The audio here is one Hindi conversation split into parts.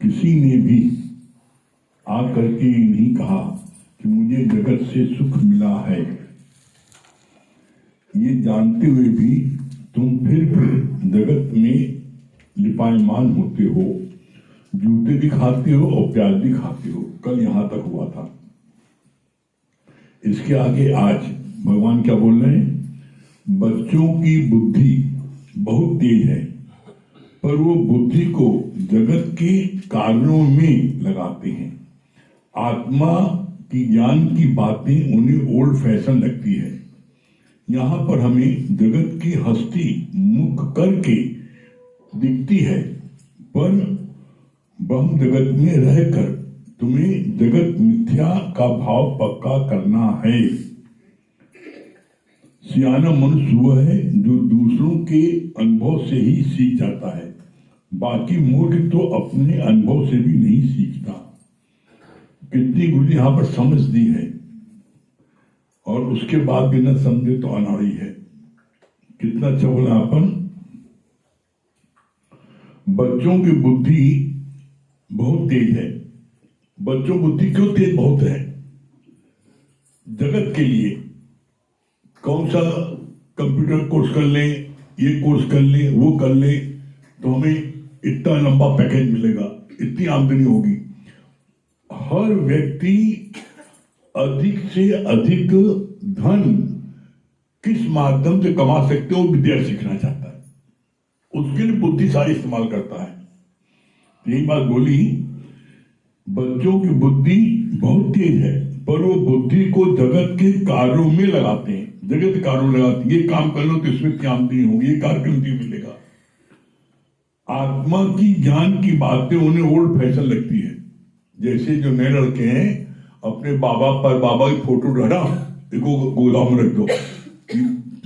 किसी ने भी आकर के नहीं कहा कि मुझे जगत से सुख मिला है। ये जानते हुए भी तुम फिर जगत में लिपायमान होते हो, जूते भी खाते हो और प्याज भी खाते हो। कल यहां तक हुआ था। इसके आगे आज भगवान क्या बोल रहे हैं? बच्चों की बुद्धि बहुत तेज है, पर वो बुद्धि को जगत के कार्यों में लगाते हैं। आत्मा की ज्ञान की बातें उन्हें ओल्ड फैशन लगती है। यहाँ पर हमें जगत की हस्ती मुख करके दिखती है, पर ब्रह्म जगत में रहकर तुम्हें जगत मिथ्या का भाव पक्का करना है। सियाना मनुष्य वह है जो दूसरों के अनुभव से ही सीख जाता है, बाकी मूर्ख तो अपने अनुभव से भी नहीं सीखता। कितनी गुरु यहां पर समझ दी है, और उसके बाद भी न समझे तो अनाड़ी है। कितना अच्छा बोला अपन। बच्चों की बुद्धि बहुत तेज है। बच्चों बुद्धि क्यों तेज बहुत है? जगत के लिए कौन सा कंप्यूटर कोर्स कर लें, ये कोर्स कर लें, वो कर लें, तो हमें इतना लंबा पैकेज मिलेगा, इतनी आमदनी होगी। हर व्यक्ति अधिक से अधिक धन किस माध्यम से कमा सकते हो, विद्या सीखना चाहता है। उसके लिए बुद्धि सारी इस्तेमाल करता है। यही बात बोली, बच्चों की बुद्धि बहुत तेज है, पर वो बुद्धि को जगत के कार्यों में लगाते हैं। जगत के कार्यों में लगाते हैं। ये काम कर लो तो इसमें क्या आमदनी होगी, ये कार्य क्यों मिलेगा। आत्मा की ज्ञान की बातें उन्हें ओल्ड फैशन लगती है। जैसे जो नए लड़के हैं, अपने बाबा पर बाबा की फोटो डाला, देखो गोदाम में रख दो,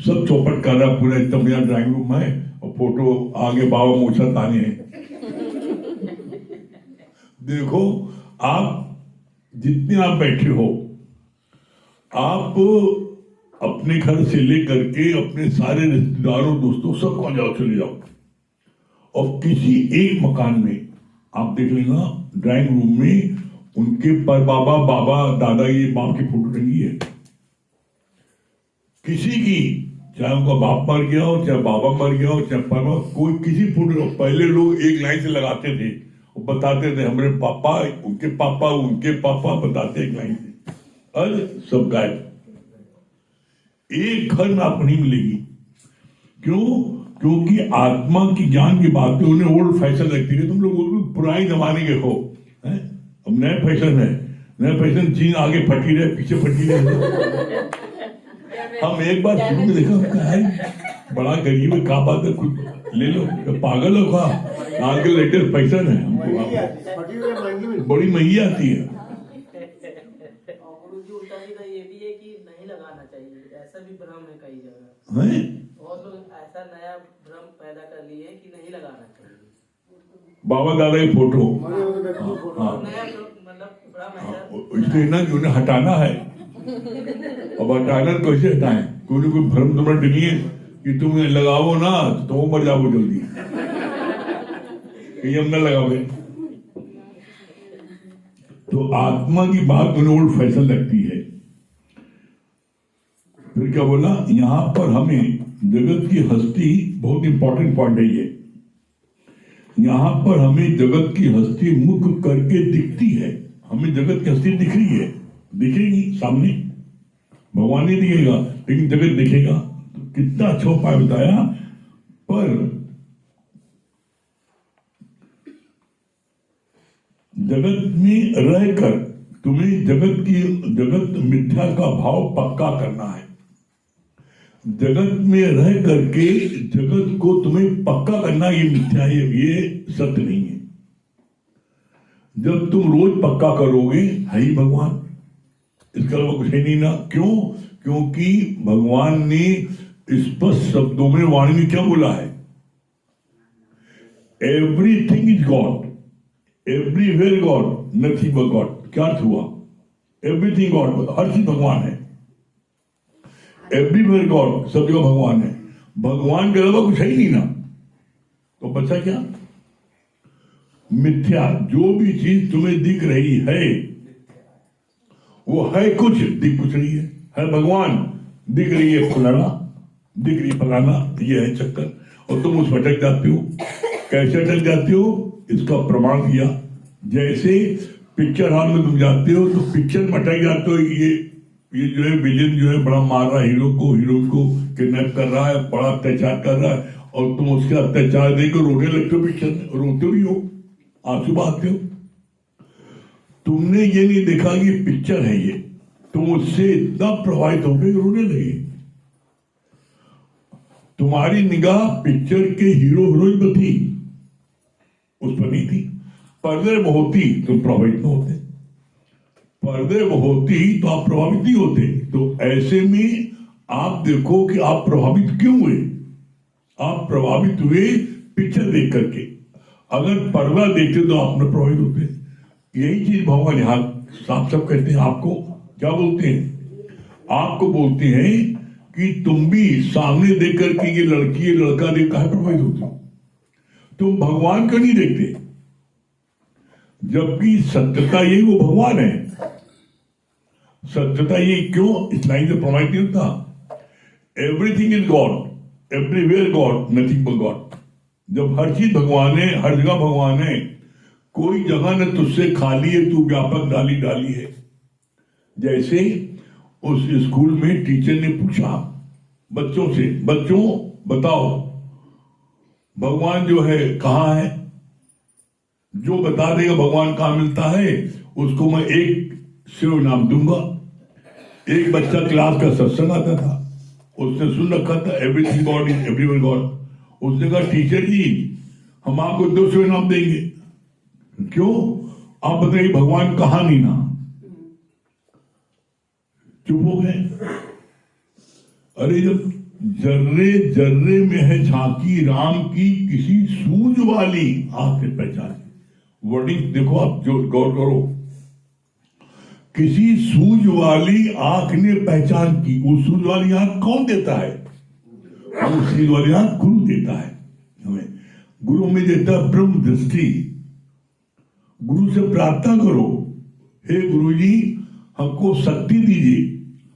सब चौपट कर रहा पूरा, एकदम यहाँ ड्राइंग रूम में, और फोटो आगे बाबा मोछा ताने हैं। देखो, आप जितने आप बैठे हो, आप अपने घर से लेकर के अपने सारे रिश्तेदारों दोस्तों सबको जाओ, चले जाओ, और किसी एक मकान में आप देख लेना, ड्राइंग रूम में उनके पर बाबा बाबा दादा ये बाप की फोटो टंगी है। किसी की, चाहे उनका बाप मर गया हो, चाहे बाबा मर गया हो, चाहे पापा, कोई किसी फोटो। पहले लोग एक लाइन से लगाते थे और बताते थे हमारे पापा, उनके पापा बताते एक लाइन से। अरे सब गायब। एक घर में आपको नहीं मिलेगी। क्यों? क्योंकि आत्मा की ज्ञान की बातें उन्हें ओल्ड फैशन लगती है। तुम लोग पुराने जमाने के हो, अब नया फैशन है। नया फैशन चीन आगे फटी रहे, पीछे फटी रहे। हम एक बार शुरू में देखा, है बड़ा गरीब है, कहा बात है, कुछ ले लो, तो पागल हो का। आज के लेटेस्ट फैशन है, हमको बड़ी महंगी आती है। ये भी है कि नहीं लगाना चाहिए, ऐसा भी भ्रम है कई जगह है। बहुत लोग ऐसा नया भ्रम पैदा कर लिए हैं कि नहीं लगाना चाहिए। बाबा दादा की फोटो, इसलिए ना कि उन्हें हटाना है। अब हटाना कैसे हटाएं? कोई ना कोई भ्रम तुम्हें डलिए कि तुम लगाओ ना तो वो मर जाओ जल्दी, कि हम न लगावे। तो आत्मा की बात उन्हें ओल्ड फैशन लगती है। फिर क्या बोला? यहां पर हमें जगत की हस्ती, बहुत इंपॉर्टेंट पॉइंट है ये, यहां पर हमें जगत की हस्ती मुख करके दिखती है। हमें जगत की हस्ती दिख रही है, दिखेगी सामने, भगवान नहीं दिखेगा लेकिन जगत दिखेगा। तो कितना अच्छा उपाय बताया। पर जगत में रहकर तुम्हें जगत मिथ्या का भाव पक्का करना है। जगत में रह करके जगत को तुम्हें पक्का करना, ये मिथ्या है, ये सत्य नहीं है। जब तुम रोज पक्का करोगे है ही भगवान, इसका अलावा कुछ है नहीं ना। क्यों? क्योंकि भगवान ने स्पष्ट शब्दों में वाणी में क्या बोला है? Everything is God, everywhere God, nothing but God. क्या अर्थ हुआ? एवरीथिंग गॉड, हर चीज भगवान है। एवरीवेयर गॉड, सब जगह भगवान है। भगवान के अलावा कुछ है ही नहीं ना, तो बचा क्या? मिथ्या, जो भी चीज तुम्हें दिख रही है वो है कुछ, दिख कुछ रही है भगवान, दिख रही है फलाना, दिख रही फलाना, ये है चक्कर, और तुम उस अटक जाते हो। कैसे अटक जाते हो, इसका प्रमाण दिया। जैसे पिक्चर हॉल में तुम जाते हो तो पिक्चर में अटक जाते हो, ये जो है विलेन जो है बड़ा मार रहा है हीरो को, हीरोइन को किडनैप कर रहा है, बड़ा अत्याचार कर रहा है, और तुम उसके अत्याचार देखकर रोने लगते हो, पिक्चर में रोते भी हो, आंसू बहाते हो। तुमने ये नहीं देखा कि पिक्चर है ये, तुम उससे इतना प्रभावित हो गए रोने लगे। तुम्हारी निगाह पिक्चर के हीरो हीरोइन पर थी, उस पर नहीं थी। पर्दे में होती तुम प्रभावित न होते, पर्दे में होती तो आप प्रभावित नहीं होते। तो ऐसे में आप देखो कि आप प्रभावित क्यों हुए। आप प्रभावित हुए पिक्चर देख करके, अगर पर्दा देखते तो आप न प्रभावित होते। यही चीज भगवान यहाँ साफ साफ कहते हैं। आपको क्या बोलते हैं, आपको बोलते हैं कि तुम भी सामने देख करके ये लड़की ये लड़का देख काहे प्रभावित होते हो, तुम भगवान को नहीं देखते, जबकि सत्यता यही वो भगवान है। सत्यता ये क्यों इस लाइन से प्रमाणित नहीं होता। Everything is God, everywhere God, nothing but God. जब हर चीज भगवान है, हर जगह भगवान है, कोई जगह न तुझसे खाली है, तू व्यापक डाली डाली है। जैसे उस स्कूल में टीचर ने पूछा बच्चों से, बच्चों बताओ भगवान जो है कहाँ है, जो बता देगा भगवान कहाँ मिलता है उसको मैं एक शिव नाम दूंगा। एक बच्चा क्लास का सत्संग आता था, उसने सुन रखा था everything God is everywhere God. उसने कहा टीचर जी हम आपको 2 शिव नाम देंगे। क्यों, आप बताइए भगवान कहाँ नहीं ना। चुप हो गए। अरे जब जर्रे जर्रे में है झांकी राम की, किसी सूझ वाली आंख से पहचान। वर्डिंग देखो आप, जो गौर करो, किसी सूझ वाली आंख ने पहचान की। वो सूझ वाली आंख कौन देता है, वो सूझ वाली आंख गुरु देता है हमें। गुरु में देता है ब्रह्म दृष्टि। गुरु से प्रार्थना करो, हे गुरु जी हमको शक्ति दीजिए,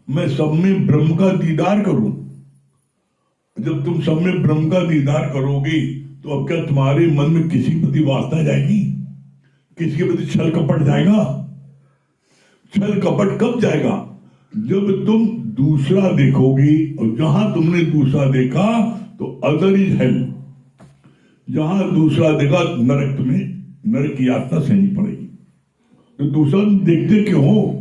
मैं सब में ब्रह्म का दीदार करूं। जब तुम सब में ब्रह्म का दीदार करोगे तो अब क्या तुम्हारे मन में किसी के प्रति वासना जाएगी, किसी के प्रति छल कपट जाएगा। छल कपट कब जाएगा, जब तुम दूसरा देखोगे, और जहां तुमने दूसरा देखा तो अदर इज हेल। जहां दूसरा देखा नरक, तुम्हें नरक की यात्रा सहनी पड़ेगी। तो दूसरा देखते क्यों हो।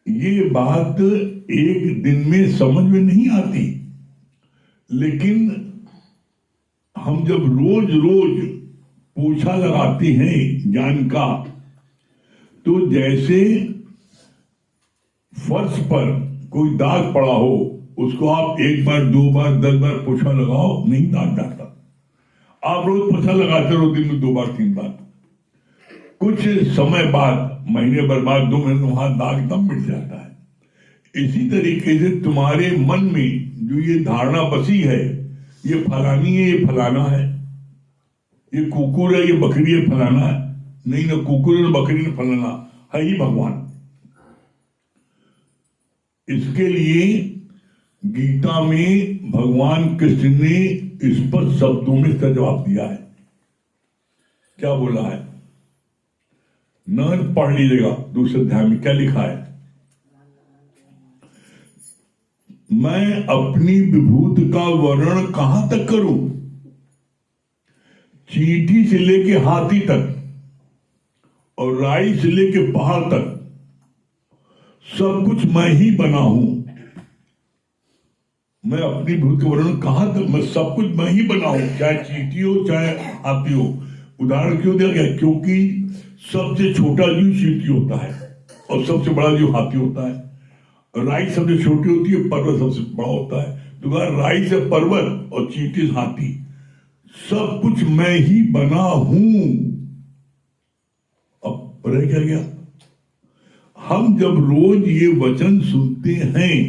ये बात एक दिन में समझ में नहीं आती, लेकिन हम जब रोज रोज पोछा लगाते हैं ज्ञान का, तो जैसे फर्श पर कोई दाग पड़ा हो, उसको आप 1 बार 2 बार 10 बार पोछा लगाओ, नहीं दाग जाता। आप रोज पोछा लगाते रहो, दिन में 2 बार 3 बार, कुछ समय बाद, महीने भर बाद, 2 महीने, वहां दाग एकदम मिट जाता है। इसी तरीके से तुम्हारे मन में जो ये धारणा बसी है, ये फलानी है, ये फलाना है, ये कुकुर है, ये बकरी है, फलाना है, नहीं ना कुकुर है, ना बकरी, ना फलाना है ही भगवान। इसके लिए गीता में भगवान कृष्ण ने स्पष्ट शब्दों में इसका जवाब दिया है। क्या बोला है, न पढ़ लीजिएगा, दूसरे अध्याय में क्या लिखा है, मैं अपनी विभूत का वर्णन कहां तक करूं, चींटी से लेके हाथी तक और राई से लेके पहाड़ तक सब कुछ मैं ही बना हूं। मैं अपनी विभूत का वर्णन कहां तक, मैं सब कुछ मैं ही बना हूं, चाहे चींटी हो चाहे हाथी हो। उदाहरण क्यों दिया गया, क्योंकि सबसे छोटा जीव चींटी होता है और सबसे बड़ा जीव हाथी होता है। राई सबसे छोटी होती है, पर्वत सबसे बड़ा होता है। तो राई से पर्वत और चींटी से हाथी, सब कुछ मैं ही बना हूं। अब रह क्या गया, हम जब रोज ये वचन सुनते हैं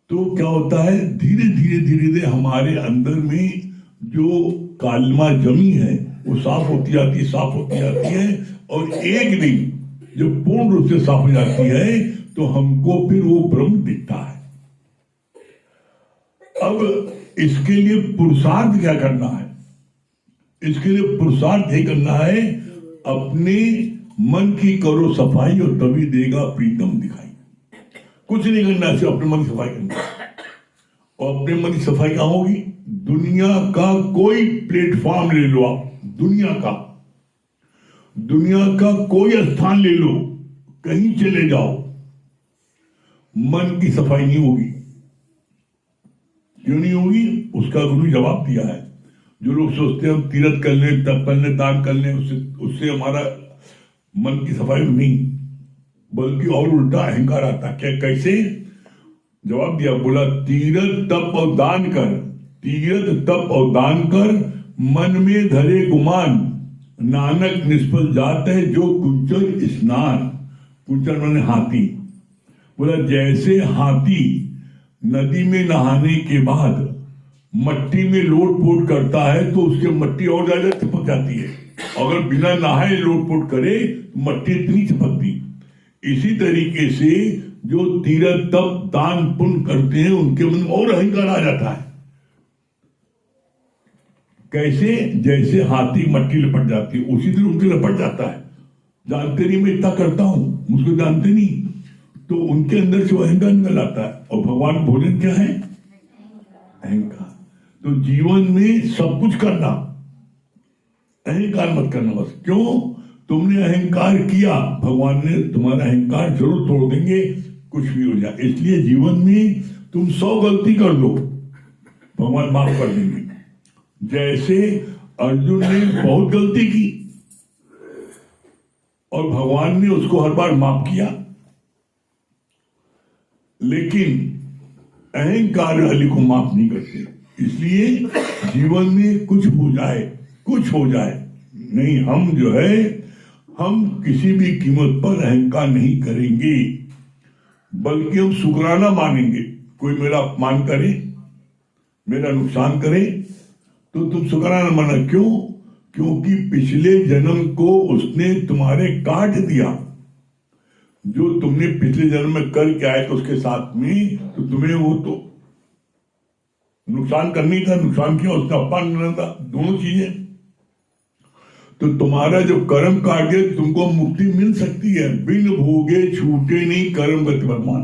तो क्या होता है, धीरे धीरे धीरे धीरे हमारे अंदर में जो कालमा जमी है वो साफ होती जाती है, साफ होती जाती है, और एक दिन जब पूर्ण रूप से साफ हो जाती है तो हमको फिर वो ब्रह्म दिखता है। अब इसके लिए पुरुषार्थ क्या करना है? इसके लिए पुरुषार्थ यही करना है, अपने मन की करो सफाई और तभी देगा प्रीतम दिखाई। कुछ नहीं करना है, सिर्फ अपने मन की सफाई करना है। और अपने मन की सफाई कहाँ होगी? दुनिया का कोई प्लेटफॉर्म ले लो आप, दुनिया का कोई स्थान ले लो, कहीं चले जाओ, मन की सफाई नहीं होगी। क्यों नहीं होगी? उसका गुरु जवाब दिया है। जो लोग सोचते हैं हम तीर्थ कर लें, तप कर लें, दान कर लें, उससे हमारा मन की सफाई नहीं, बल्कि और उल्टा अहंकार आता। क्या, कैसे? जवाब दिया, बोला तीर्थ तप और दान कर, तीर्थ तप और दान कर, मन में धरे गुमान, नानक निष्फल जात है जो कुंचन स्नान। कुंचन माने हाथी। बोला जैसे हाथी नदी में नहाने के बाद मट्टी में लोट-पोट करता है तो उसके मट्टी और ज्यादा चिपक जाती है, अगर बिना नहाए लोट-पोट करे मट्टी इतनी चिपकती। इसी तरीके से जो तीर्थ तप दान पुण्य करते हैं उनके मन में और अहंकार आ जाता है। कैसे? जैसे हाथी मट्टी लपट जाती है उसी तरह उनके लपट जाता है। जानते नहीं मैं इतना करता हूं, मुझको जानते नहीं, तो उनके अंदर से अहंकार निकल आता है। और भगवान भोजन क्या है? अहंकार। तो जीवन में सब कुछ करना, अहंकार मत करना बस। क्यों? तुमने अहंकार किया, भगवान ने तुम्हारा अहंकार जरूर तोड़ देंगे, कुछ भी हो जाए। इसलिए जीवन में तुम 100 गलती कर दो, भगवान माफ कर देंगे। जैसे अर्जुन ने बहुत गलती की और भगवान ने उसको हर बार माफ किया, लेकिन अहंकार वाले को माफ नहीं करते। इसलिए जीवन में कुछ हो जाए नहीं, हम जो है हम किसी भी कीमत पर अहंकार नहीं करेंगे, बल्कि हम शुक्राना मानेंगे। कोई मेरा अपमान करे, मेरा नुकसान करे तो तुम शुक्राना माना। क्यों? क्योंकि पिछले जन्म को उसने तुम्हारे काट दिया। जो तुमने पिछले जन्म में करके आए तो उसके साथ में, तो तुम्हें वो तो नुकसान करनी था, नुकसान किया, उसका अपमान करना था, दोनों चीजें। तो तुम्हारा जो कर्म काट गया, तुमको मुक्ति मिल सकती है। बिन भोगे छूटे नहीं कर्म गति वर्मान।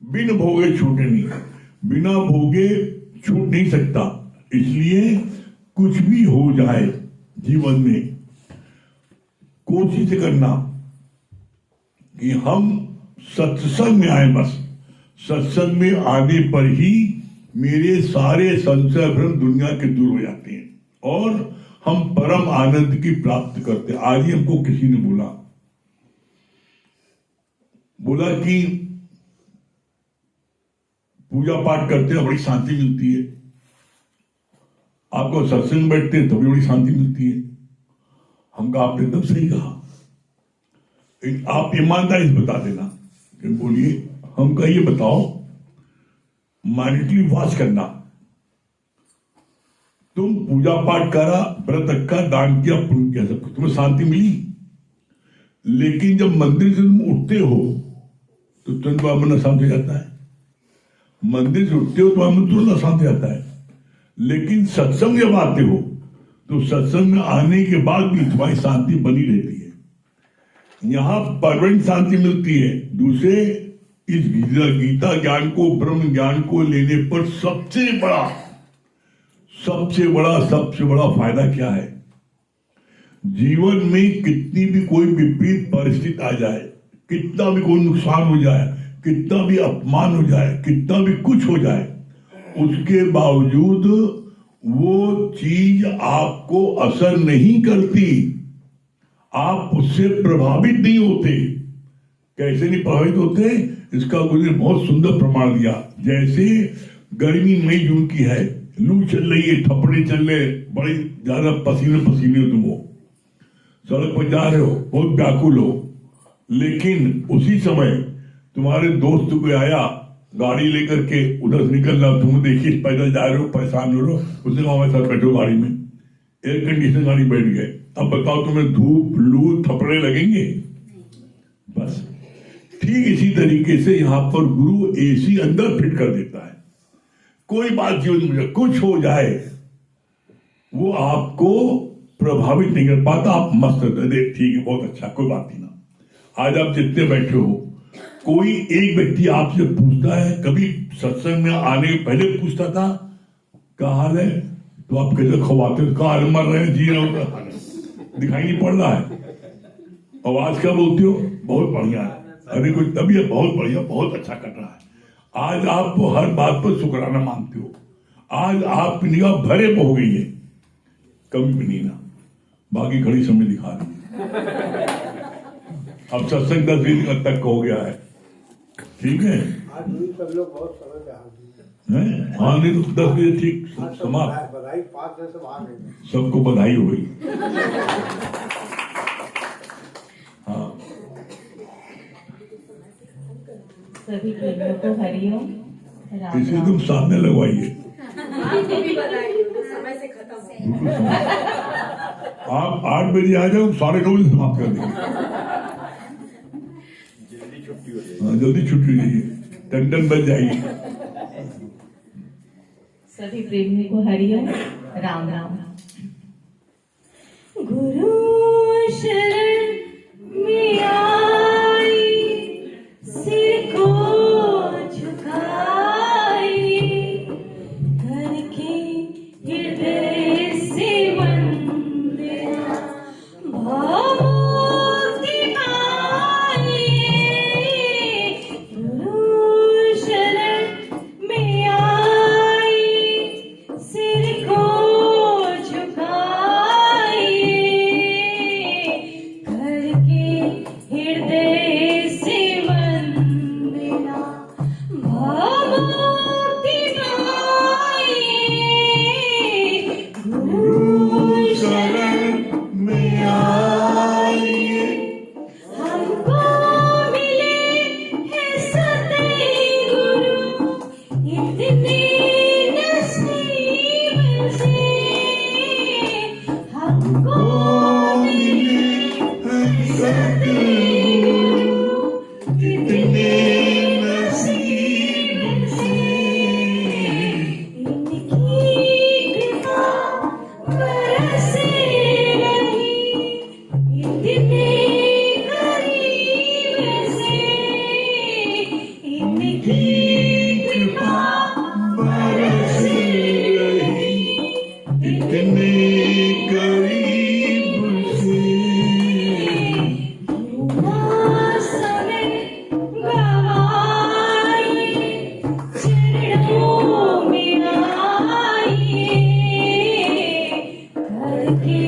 बिन भोगे छूटे नहीं, बिना भोगे छूट नहीं सकता। इसलिए कुछ भी हो जाए जीवन में, कोशिश करना कि हम सत्संग में आए। बस सत्संग में आने पर ही मेरे सारे संशय भ्रम दुनिया के दूर हो जाते हैं और हम परम आनंद की प्राप्त करते हैं। आज ही हमको किसी ने बोला कि पूजा पाठ करते हैं बड़ी शांति मिलती है, आपको सत्संग बैठते हैं तभी बड़ी शांति मिलती है। हम कहा आपने एकदम सही कहा, आप ईमानदारी से बता देना। बोलिए, हम कहा ये बताओ, मॉनिटरी वॉच करना, तुम पूजा पाठ करा, व्रत रखा, दान किया, पुण्य किया, सब कुछ, तुम्हें शांति मिली, लेकिन जब मंदिर से तुम उठते हो तो तुरंत तुम्हारा मन अशांत हो जाता है। मंदिर से उठते हो तो तुम्हारा मन तुरंत अशांत हो जाता है, लेकिन सत्संग जब आते हो तो सत्संग में आने के बाद भी तुम्हारी शांति बनी रहती है। यहां परमानेंट शांति मिलती है। दूसरे इस गीता ज्ञान को, ब्रह्म ज्ञान को लेने पर सबसे बड़ा फायदा क्या है? जीवन में कितनी भी कोई विपरीत परिस्थिति आ जाए, कितना भी कोई नुकसान हो जाए, कितना भी अपमान हो जाए, कितना भी कुछ हो जाए, उसके बावजूद वो चीज आपको असर नहीं करती, आप उससे प्रभावित नहीं होते। कैसे नहीं प्रभावित होते? इसका गुरु ने बहुत सुंदर प्रमाण दिया। जैसे गर्मी मई जून की है, लू चल रही है, थपड़े चल रहे, बड़ी ज्यादा पसीने हो, तुम हो सड़क पर जा रहे हो, बहुत व्याकुल हो, लेकिन उसी समय तुम्हारे दोस्त कोई आया, गाड़ी लेकर के उधर से निकल रहा, तुम देखिए पैदल जा रहे हो, परेशान हो रहे हो, उसने कहा हमारे साथ बैठो गाड़ी में, एयर कंडीशन गाड़ी बैठ गए। अब बताओ तुम्हें धूप लू थपड़े लगेंगे? बस ठीक इसी तरीके से यहाँ पर गुरु एसी अंदर फिट कर देता है। कोई बात जीवन में कुछ हो जाए वो आपको प्रभावित नहीं कर पाता, आप मस्त रहते, ठीक है बहुत अच्छा, कोई बात नहीं ना। आज आप जितने बैठे हो, कोई एक व्यक्ति आपसे पूछता है, कभी सत्संग में आने के पहले पूछता था क्या हाल है, तो आप कैसे खवाते हो, कहा मर रहे हैं, जी रहे हो, दिखाई नहीं पड़ रहा है, आवाज क्या बोलते हो, बहुत बढ़िया है, अरे कोई तबीयत बहुत बढ़िया, बहुत अच्छा कर रहा है। आज आप हर बात पर शुक्राना मानते हो, आज आपकी निगाह भरे पे हो गई है, कभी भी नहीं ना, बाकी घड़ी समय दिखा रही है। अब सत्संग 10 दिन तक हो गया है, ठीक है, आज भी सब लोग बहुत समय पे हैं? हाँ नहीं तो 10 बजे ठीक समाप्त, बधाई 5 बजे से आ गए। सबको बधाई हो गई। हाँ सभी प्रेमियों को हरिओम राम इसे राम। तुम सामने लगवाइए, आपको भी बधाई हो, समय से खत्म हो। आप 8 बजे आ जाओ, 9:30 बजे समाप्त कर देंगे। हाँ, जल्दी छुट्टी हो जाइए, टंडन बन जाएगी। सभी प्रेमियों को हरिओम राम राम। गुरु शरण में आई, सिर को झुकाई, करके हृदय से वंदना, भावमुक्ति पाई। गुरु शरण में आई, सिर को झुकाई, करके हृदय से वंदना, भावमुक्ति पाई। गुरु शरण में आइए, हमको मिले हैं सतगुरु, इतने नसीब से। हमको मिले हैं सतगुरु, इतने नसीब से। इनकी कृपा बरसे रही, इतने करीब से। इनकी कृपा बरसे रही, इतने करीब से। समय गवाई, चरणों में आइए, करके